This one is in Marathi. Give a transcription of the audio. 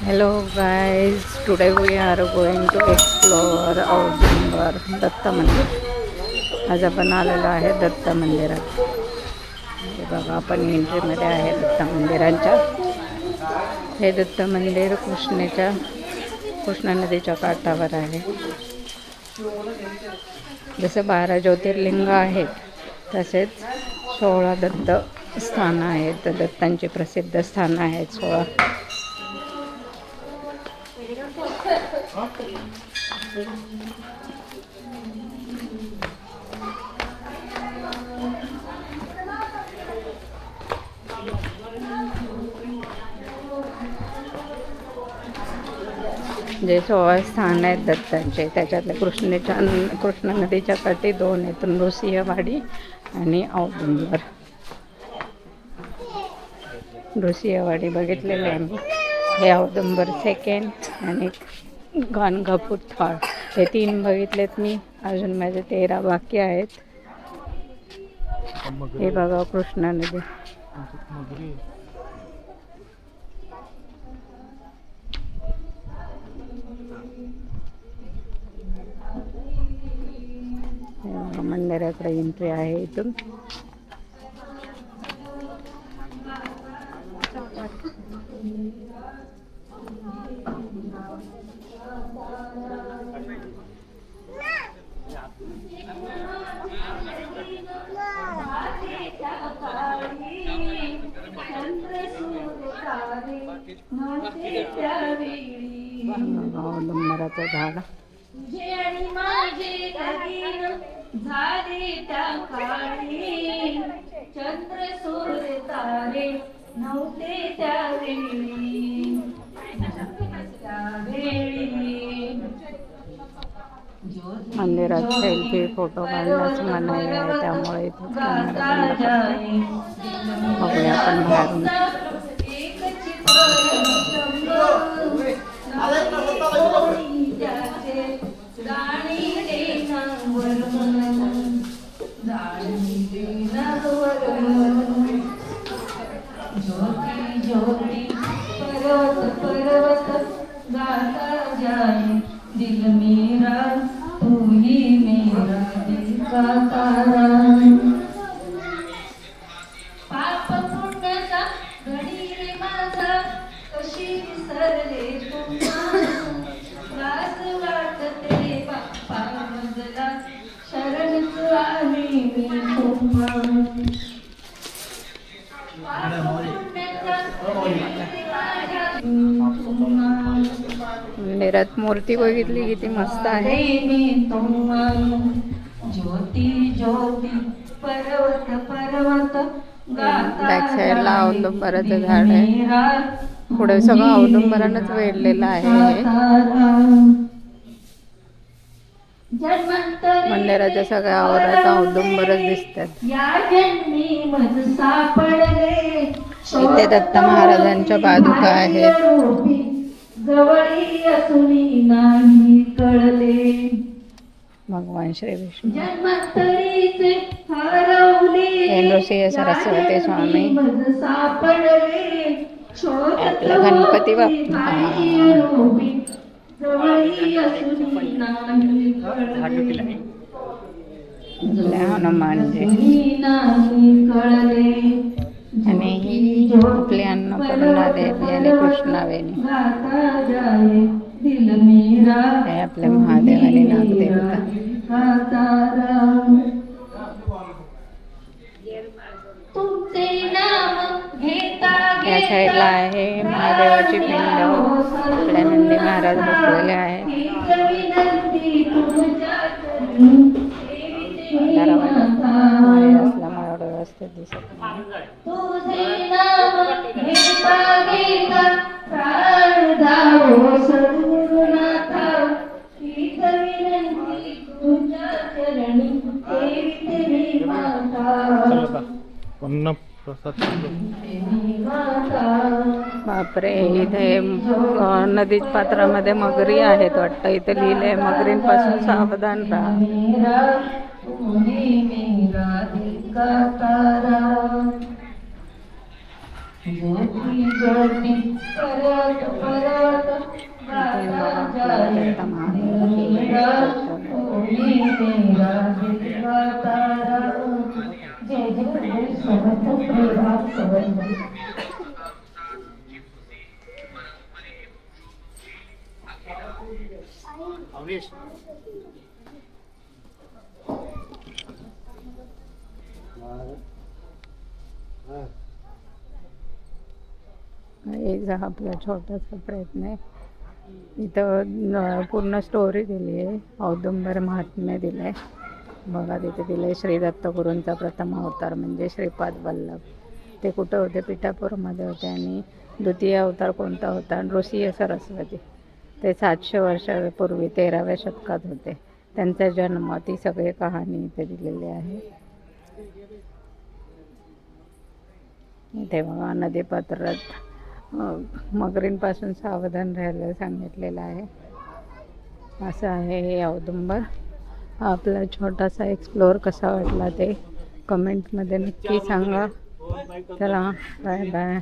Hello guys, today we are going to explore औदुंबर दत्त मंदिर. आज आपण आलेलो आहे दत्त मंदिरात. हे बघा आपण एंट्रीमध्ये आहे दत्त मंदिरांच्या. हे दत्त मंदिर कृष्णा नदीच्या काठावर आहे. जसं 12 ज्योतिर्लिंग आहेत तसेच 16 दत्त स्थान आहेत. दत्तांची प्रसिद्ध स्थान आहेत 16. जे 16 स्थान आहेत दत्तांचे त्याच्यातले कृष्णा नदीच्या काठी 2 आहेत. नृसिंहवाडी आणि औदुंबर. नृसिंहवाडी बघितलेले आहे मी. हे औदुंबर सेकंड आणि गाणगापूर थर्ड. हे 3 बघितलेत मी. अजून माझे 13 बाकी आहेत. हे बघा कृष्णा नदी. मंदिराकडे एंट्री आहे इथून. औदुंबराचं झाड. झाले त्या काळी चंद्र सूर्य तारे नव्हते त्यावेळी. मंदिरात सेल्फी फोटो काढण्यास मनाई आहे त्यामुळे इथे कॅमेरा बघूया आपण बाहेरून. ज्योति ज्योति पर्वत पर्वत गाता जाए दिल मेरा तू ही मेरा दिल का तारा. पाप पुण्याचा घडी रे माझा कशी विसरले तुम्हा. लाज वाटते बाप्पा मजला शरणच आली मी तुम्हा. मंदिरात मूर्ती बघितली किती मस्त आहे. ज्योति ज्योति पर्वत पर्वत बॅक साईडला औदुंबराचं झाड आहे. पुढे सगळं औदुंबरानंच वेढलेलं आहे. मंदिराच्या सगळ्या आवरात औदुंबरच दिसतात. इथे दत्त महाराजांच्या पादुका आहेत. भगवान श्री विष्णू. नृसिंह सरस्वती स्वामी. आपला गणपती बाप्पा. हनुमानजी आणि ही आपली अन्नपूर्णा देवी आणि कृष्णावेणी. हे आपले महादेव आणि नागदेवता. या साईडला आहे महादेवाची पिंड. आपल्या नंदी महाराज बसलेले आहे. असल्यामुळे एवढं व्यवस्थित दिसत नाही. बापरे, इथे नदी पात्रामध्ये मगरी आहेत वाटतं. इथे लिहिलंय मगरींपासून सावधान राहा. ज्योति ज्योति परत परत इथे बघा आपल्याला दत्त महाराज जय जय समर्थ श्रीराम समर्थ. याचा आपला छोटासा प्रयत्न आहे. इथं पूर्ण स्टोरी दिली आहे, औदुंबर महात्म्य दिलं आहे. बघा तिथे दिलं आहे श्री दत्तगुरूंचा प्रथम अवतार म्हणजे श्रीपाद वल्लभ. ते कुठं होते? पिठापूरमध्ये होते. आणि द्वितीय अवतार कोणता होता? ऋषी सरस्वती. ते 700 वर्षापूर्वी 13व्या शतकात होते. त्यांचा जन्म, ती सगळी कहाणी इथे दिलेली आहे. इथे बघा नदीपात्रात मगरींपासून सावधान राहायला सांगितलेलं आहे. असं आहे हे औदुंबर. आपला छोटासा एक्सप्लोअर कसा वाटला ते कमेंटमध्ये नक्की सांगा. चला बाय बाय.